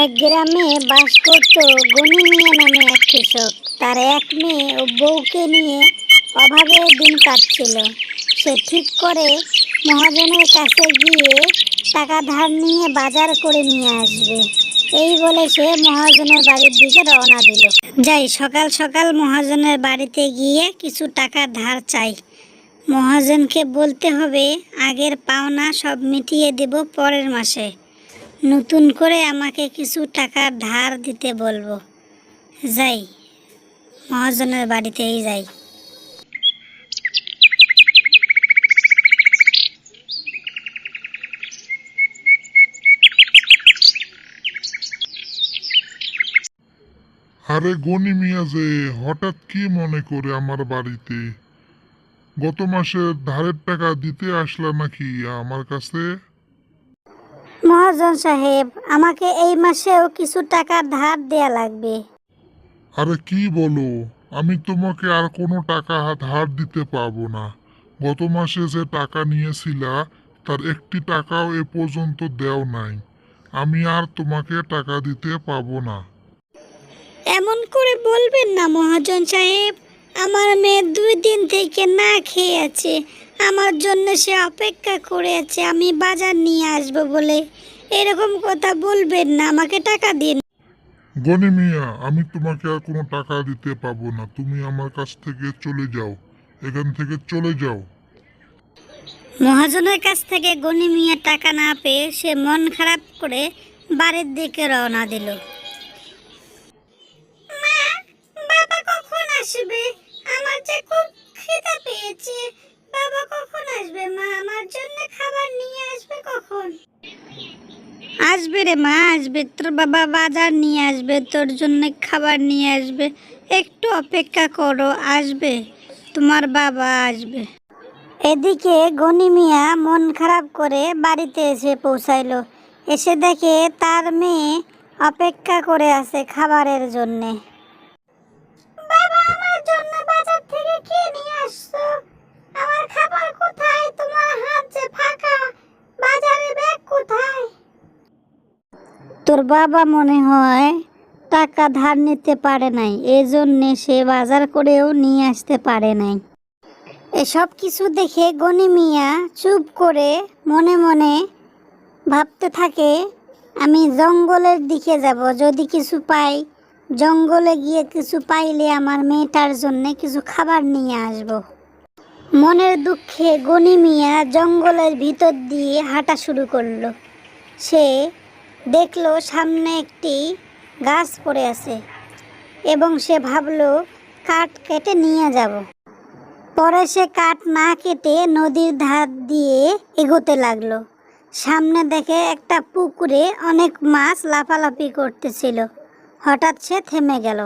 এক গ্রামে বাস করত গনি মিয়া নামে এক কৃষক। তার এক মেয়ে ও বউকে নিয়ে অভাবে দিন কাটছিল। সে ঠিক করে মহাজনের কাছে গিয়ে টাকা ধার নিয়ে বাজার করে নিয়ে আসবে। এই বলে সে মহাজনের বাড়ির দিকে রওনা দিল। যাই, সকাল সকাল মহাজনের বাড়িতে গিয়ে কিছু টাকা ধার চাই। মহাজনকে বলতে হবে আগের পাওনা সব মিটিয়ে দেব পরের মাসে। নতুন করে আমাকে কিছু টাকা ধার দিতে বলবো। যাই, মহাজনের বাড়িতেই যাই। আরে গনি মিয়া যে হঠাৎ কি মনে করে আমার বাড়িতে? গত মাসের ধারের টাকা দিতে আসলা নাকি আমার কাছে? মহাজন সাহেব, আমাকে এই মাসেও কিছু টাকা ধার দেয়া লাগবে। আরে কি বলো, আমি তোমাকে আর কোনো টাকা ধার দিতে পারবো না। গত মাসে যে টাকা নিয়েছিলা তার একটি টাকাও এ পর্যন্ত দেও নাই। আমি আর তোমাকে টাকা দিতে পারবো না। এমন করে বলবেন না মহাজন সাহেব। আমার মেয়ে 2 দিন থেকে না খেয়ে আছে। আমার জন্য সে অপেক্ষা করে আছে আমি বাজার নিয়ে আসবো বলে। এরকম কথা বলবেন না, আমাকে টাকা দিন। গনি মিয়া, আমি তোমাকে আর কোনো টাকা দিতে পারবো না। তুমি আমার কাছ থেকে চলে যাও, এখান থেকে চলে যাও। মহাজনের কাছ থেকে গনি মিয়া টাকা না পেয়ে সে মন খারাপ করে বাড়ির দিকে রওনা দিল। মা, বাবা কখন আসবে? আমার যে খুব খিদে পেয়েছে। বাবা কখন আসবে? মা, আমার জন্য খাবার নিয়ে আসবে কখন? আসবে রে মা, আসবে। তোর বাবা বাজার নিয়ে আসবে, তোর জন্য খাবার নিয়ে আসবে। একটু অপেক্ষা করো, আসবে। তোমার বাবা আসবে। এদিকে গনি মিয়া মন খারাপ করে বাড়িতে এসে পৌঁছাইলো। এসে দেখে তার মেয়ে অপেক্ষা করে আছে খাবারের জন্যে। বাবা, আমার জন্য বাজার থেকে কি নিয়ে আসছো? আমার খাবার কোথায়? তোমার হাত যে ফাঁকা, বাজারের ব্যাগ কোথায়? তোর বাবা মনে হয় টাকা ধার নিতে পারে নাই, এজন্যে সে বাজার করেও নিয়ে আসতে পারে নাই। এসব কিছু দেখে গনি মিয়া চুপ করে মনে মনে ভাবতে থাকে, আমি জঙ্গলের দিকে যাব, যদি কিছু পাই, জঙ্গলে গিয়ে কিছু পাইলে আমার মেয়েটার জন্য কিছু খাবার নিয়ে আসব। মনের দুঃখে গনি মিয়া জঙ্গলের ভিতর দিয়ে হাঁটা শুরু করলো। সে দেখলো সামনে একটি গাছ পড়ে আছে এবং সে ভাবলো কাঠ কেটে নিয়ে যাব। পরে সে কাঠ না কেটে নদীর ধার দিয়ে এগোতে লাগলো। সামনে দেখে একটা পুকুরে অনেক মাছ লাফালাফি করতেছিল। হঠাৎ সে থেমে গেল।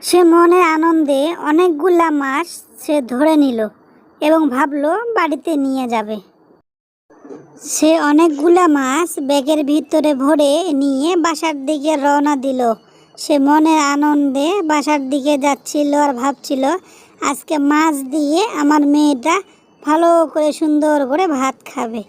সে মনে আনন্দে অনেকগুলা মাছ সে ধরে নিল এবং ভাবলো বাড়িতে নিয়ে যাবে। সে অনেকগুলা মাছ ব্যাগের ভিতরে ভরে নিয়ে বাসার দিকে রওনা দিল। সে মনের আনন্দে বাসার দিকে যাচ্ছিল আর ভাবছিল, আজকে মাছ দিয়ে আমার মেয়েটা ভালো করে সুন্দর করে ভাত খাবে।